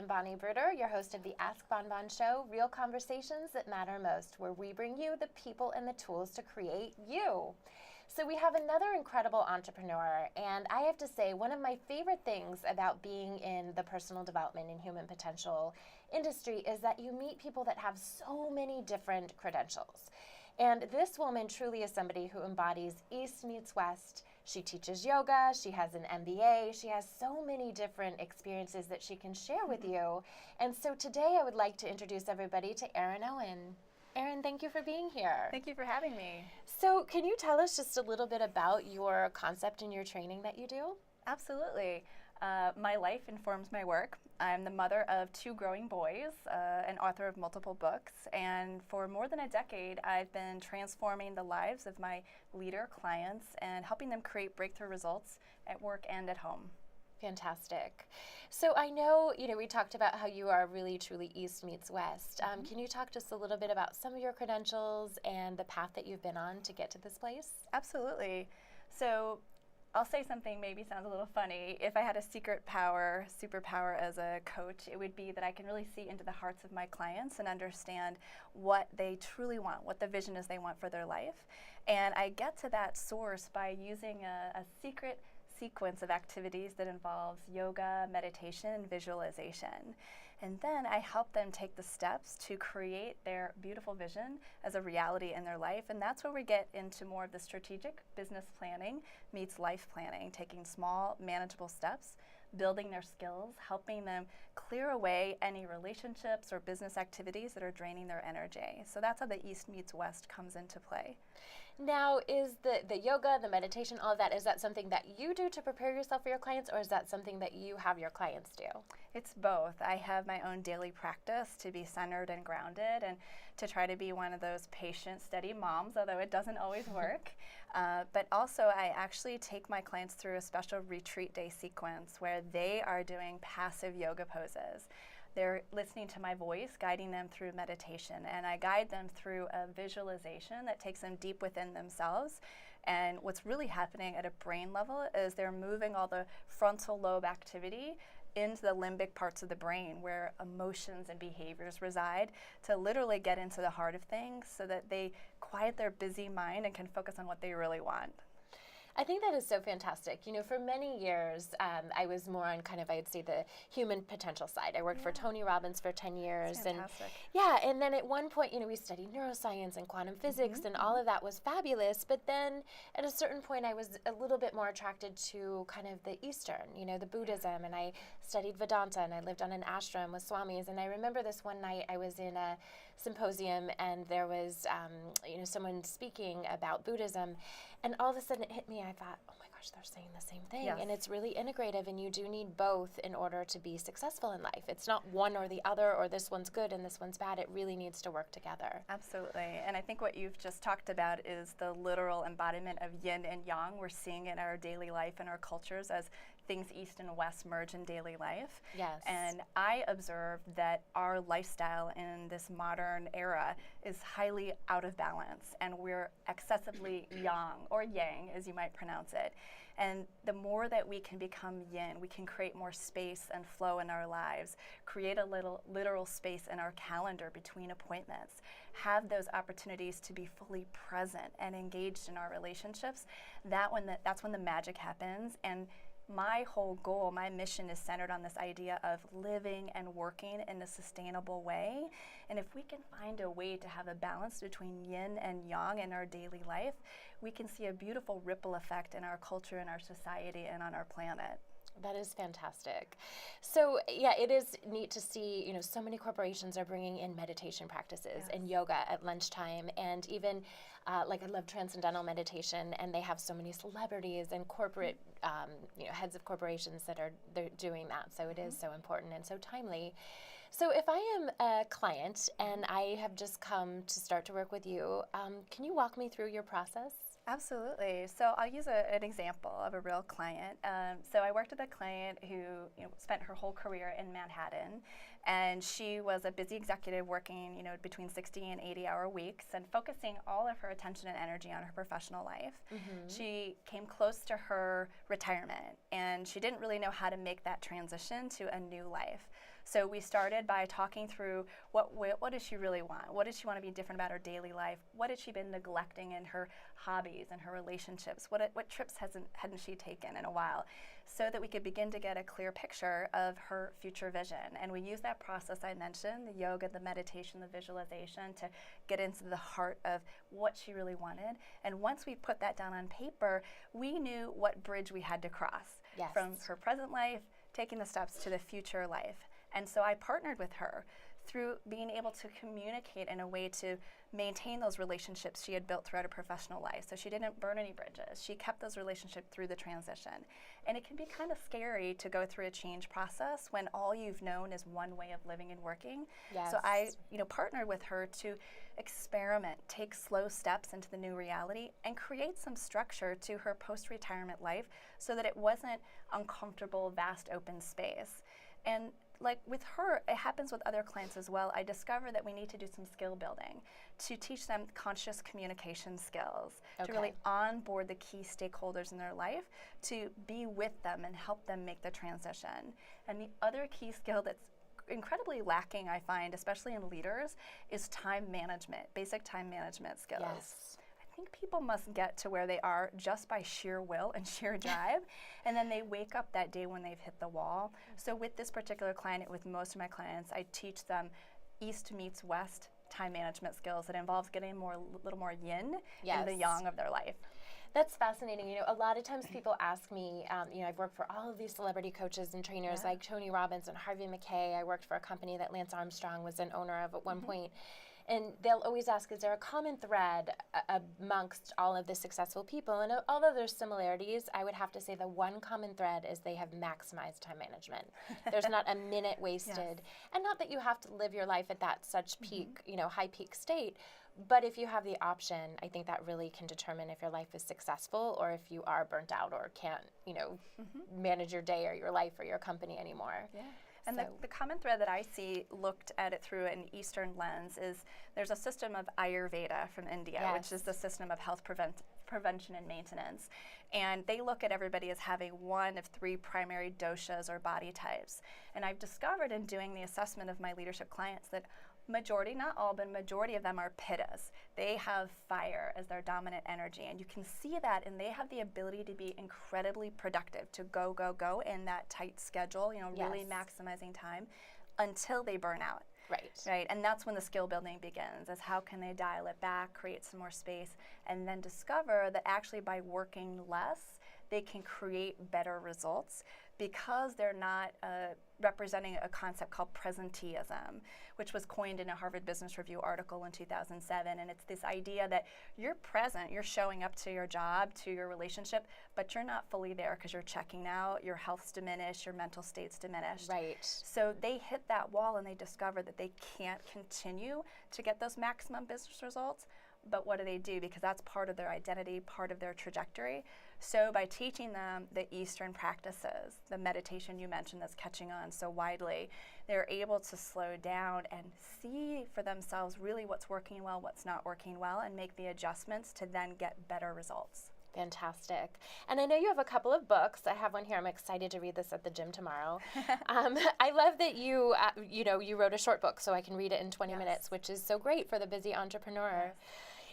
am Bonnie Bruder, your host of the Ask Bon Bon Show, real conversations that matter most, where we bring you the people and the tools to create you. So we have another incredible entrepreneur, and I have to say, one of my favorite things about being in the personal development and human potential industry is that you meet people that have so many different credentials. And this woman truly is somebody who embodies East meets West. She teaches yoga, she has an MBA, she has so many different experiences that she can share with you. And so today I would like to introduce everybody to Erin Owen. Erin, thank you for being here. Thank you for having me. So can you tell us just a little bit about your concept and your training that you do? Absolutely. My life informs my work. I'm the mother of 2 growing boys, an author of multiple books, and for more than a decade, I've been transforming the lives of my leader clients and helping them create breakthrough results at work and at home. Fantastic. So I know, we talked about how you are really, truly East meets West. Can you talk just a little bit about some of your credentials and the path that you've been on to get to this place? Absolutely. So I'll say something maybe sounds a little funny. If I had a secret superpower as a coach, it would be that I can really see into the hearts of my clients and understand what they truly want, what the vision is they want for their life. And I get to that source by using a secret sequence of activities that involves yoga, meditation, and visualization. And then I help them take the steps to create their beautiful vision as a reality in their life. And that's where we get into more of the strategic business planning meets life planning, taking small, manageable steps, building their skills, helping them clear away any relationships or business activities that are draining their energy. So that's how the East meets West comes into play. Now, is the yoga, the meditation, all of that, is that something that you do to prepare yourself for your clients, or is that something that you have your clients do? It's both. I have my own daily practice to be centered and grounded and to try to be one of those patient, steady moms, although it doesn't always work. But also, I actually take my clients through a special retreat day sequence where they are doing passive yoga poses. They're listening to my voice, guiding them through meditation, and I guide them through a visualization that takes them deep within themselves. And what's really happening at a brain level is they're moving all the frontal lobe activity into the limbic parts of the brain where emotions and behaviors reside to literally get into the heart of things so that they quiet their busy mind and can focus on what they really want. I think that is so fantastic. For many years, I was more on I'd say the human potential side. I worked for Tony Robbins for 10 years. That's fantastic. And then at one point, we studied neuroscience and quantum physics, and all of that was fabulous. But then at a certain point, I was a little bit more attracted to kind of the Eastern, the Buddhism, and I studied Vedanta, and I lived on an ashram with swamis. And I remember this one night, I was in a symposium, and there was, someone speaking about Buddhism, and all of a sudden it hit me. I thought, oh my gosh, they're saying the same thing. Yes. And it's really integrative, and you do need both in order to be successful in life. It's not one or the other, or this one's good and this one's bad. It really needs to work together. Absolutely. And I think what you've just talked about is the literal embodiment of yin and yang. We're seeing in our daily life and our cultures as things East and West merge in daily life. Yes. And I observe that our lifestyle in this modern era is highly out of balance, and we're excessively yang, or yang as you might pronounce it. And the more that we can become yin, we can create more space and flow in our lives, create a little literal space in our calendar between appointments, have those opportunities to be fully present and engaged in our relationships. That's when the magic happens. And my whole goal, my mission is centered on this idea of living and working in a sustainable way. And if we can find a way to have a balance between yin and yang in our daily life, we can see a beautiful ripple effect in our culture, in our society, and on our planet. That is fantastic. So yeah, it is neat to see, so many corporations are bringing in meditation practices and yoga at lunchtime, and even I love transcendental meditation, and they have so many celebrities and corporate, heads of corporations that they're doing that. So it is so important and so timely. So if I am a client and I have just come to start to work with you, can you walk me through your process? Absolutely. So I'll use an example of a real client. So I worked with a client who spent her whole career in Manhattan, and she was a busy executive working between 60 and 80-hour weeks and focusing all of her attention and energy on her professional life. She came close to her retirement, and she didn't really know how to make that transition to a new life. So we started by talking through what does she really want? What does she want to be different about her daily life? What had she been neglecting in her hobbies and her relationships? What trips hadn't she taken in a while? So that we could begin to get a clear picture of her future vision. And we use that process I mentioned, the yoga, the meditation, the visualization, to get into the heart of what she really wanted. And once we put that down on paper, we knew what bridge we had to cross from her present life, taking the steps to the future life. And so I partnered with her through being able to communicate in a way to maintain those relationships she had built throughout her professional life. So she didn't burn any bridges. She kept those relationships through the transition. And it can be kind of scary to go through a change process when all you've known is one way of living and working. Yes. So I, partnered with her to experiment, take slow steps into the new reality, and create some structure to her post-retirement life so that it wasn't uncomfortable, vast open space. And like with her, it happens with other clients as well. I discovered that we need to do some skill building to teach them conscious communication skills, to really onboard the key stakeholders in their life, to be with them and help them make the transition. And the other key skill that's incredibly lacking, I find, especially in leaders, is time management, basic time management skills. Yes. I think people must get to where they are just by sheer will and sheer drive, and then they wake up that day when they've hit the wall. So with this particular client, with most of my clients, I teach them East meets West time management skills. It involves getting a little more yin in the yang of their life. That's fascinating. A lot of times people ask me, I've worked for all of these celebrity coaches and trainers like Tony Robbins and Harvey McKay. I worked for a company that Lance Armstrong was an owner of at one point. And they'll always ask, is there a common thread amongst all of the successful people? And although there's similarities, I would have to say the one common thread is they have maximized time management. There's not a minute wasted. And not that you have to live your life at that such peak, high peak state, but if you have the option, I think that really can determine if your life is successful or if you are burnt out or can't, manage your day or your life or your company anymore. Yeah. And the common thread that I see, looked at it through an Eastern lens, is there's a system of Ayurveda from India, which is the system of health prevention and maintenance. And they look at everybody as having one of three primary doshas or body types. And I've discovered in doing the assessment of my leadership clients that majority, not all, but majority of them are pittas. They have fire as their dominant energy, and you can see that, and they have the ability to be incredibly productive, to go in that tight schedule, really maximizing time until they burn out. Right, and that's when the skill building begins, is how can they dial it back, create some more space, and then discover that actually by working less, they can create better results because they're not representing a concept called presenteeism, which was coined in a Harvard Business Review article in 2007. And it's this idea that you're present, you're showing up to your job, to your relationship, but you're not fully there because you're checking out, your health's diminished, your mental state's diminished. Right. So they hit that wall and they discover that they can't continue to get those maximum business results. But what do? Because that's part of their identity, part of their trajectory. So by teaching them the Eastern practices, the meditation you mentioned that's catching on so widely, they're able to slow down and see for themselves really what's working well, what's not working well, and make the adjustments to then get better results. Fantastic. And I know you have a couple of books. I have one here. I'm excited to read this at the gym tomorrow. I love that you wrote a short book so I can read it in 20 minutes, which is so great for the busy entrepreneur.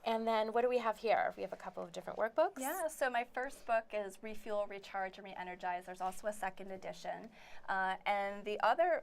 And then what do we have here? We have a couple of different workbooks. Yeah, so my first book is Refuel, Recharge, and Re-Energize. There's also a second edition. And the other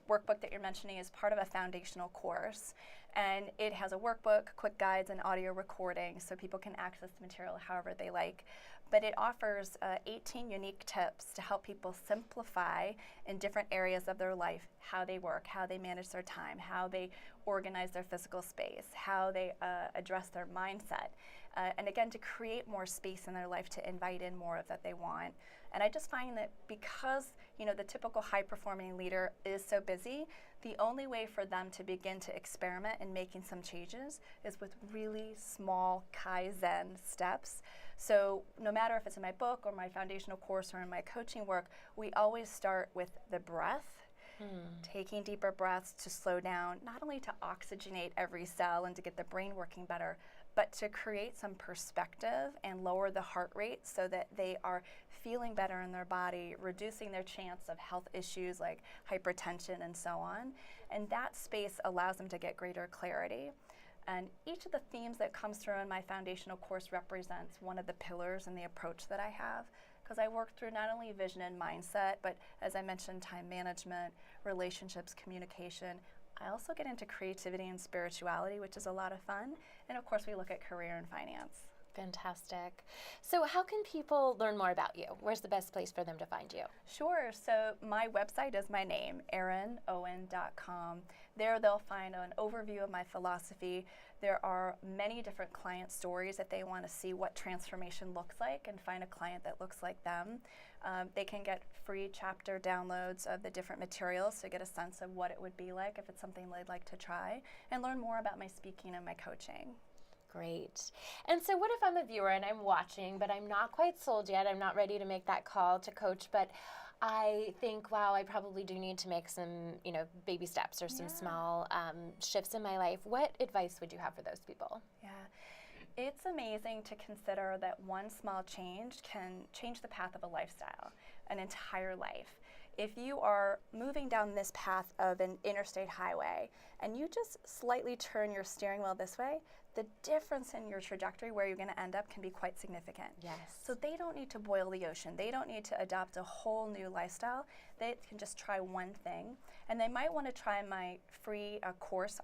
workbook that you're mentioning is part of a foundational course. And it has a workbook, quick guides, and audio recording so people can access the material however they like. But it offers 18 unique tips to help people simplify in different areas of their life how they work, how they manage their time, how they organize their physical space, how they address their mindset. And again, to create more space in their life to invite in more of that they want. And I just find that because the typical high-performing leader is so busy, the only way for them to begin to experiment in making some changes is with really small Kaizen steps. So no matter if it's in my book or my foundational course or in my coaching work, we always start with the breath, taking deeper breaths to slow down, not only to oxygenate every cell and to get the brain working better, but to create some perspective and lower the heart rate so that they are feeling better in their body, reducing their chance of health issues like hypertension and so on. And that space allows them to get greater clarity. And each of the themes that comes through in my foundational course represents one of the pillars in the approach that I have, because I work through not only vision and mindset, but as I mentioned, time management, relationships, communication. I also get into creativity and spirituality, which is a lot of fun. And of course, we look at career and finance. Fantastic. So how can people learn more about you? Where's the best place for them to find you? Sure. So my website is my name, ErinOwen.com. There they'll find an overview of my philosophy. There are many different client stories if they want to see what transformation looks like and find a client that looks like them. They can get free chapter downloads of the different materials to get a sense of what it would be like if it's something they'd like to try, and learn more about my speaking and my coaching. Great. And so what if I'm a viewer and I'm watching, but I'm not quite sold yet? I'm not ready to make that call to coach, but I think, wow, I probably do need to make some, baby steps or some small shifts in my life. What advice would you have for those people? Yeah. It's amazing to consider that one small change can change the path of a lifestyle, an entire life. If you are moving down this path of an interstate highway and you just slightly turn your steering wheel this way, the difference in your trajectory where you're going to end up can be quite significant. Yes. So they don't need to boil the ocean. They don't need to adopt a whole new lifestyle. They can just try one thing. And they might want to try my free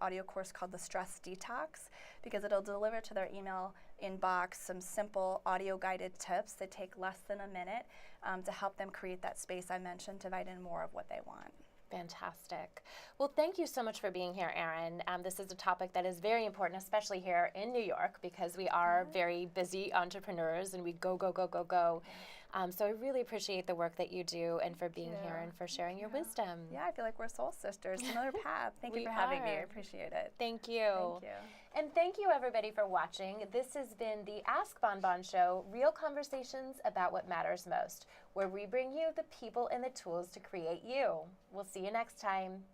audio course called The Stress Detox, because it'll deliver to their email inbox some simple audio guided tips that take less than a minute to help them create that space I mentioned to invite in more of what they want. Fantastic. Well, thank you so much for being here, Erin. This is a topic that is very important, especially here in New York, because we are very busy entrepreneurs and we go, go, go, go, go. So I really appreciate the work that you do and for being here and for sharing your wisdom. Yeah, I feel like we're soul sisters, similar path. Thank you for having me. I appreciate it. Thank you. Thank you. And thank you, everybody, for watching. This has been the Ask Bonbon Show, real conversations about what matters most, where we bring you the people and the tools to create you. We'll see you next time.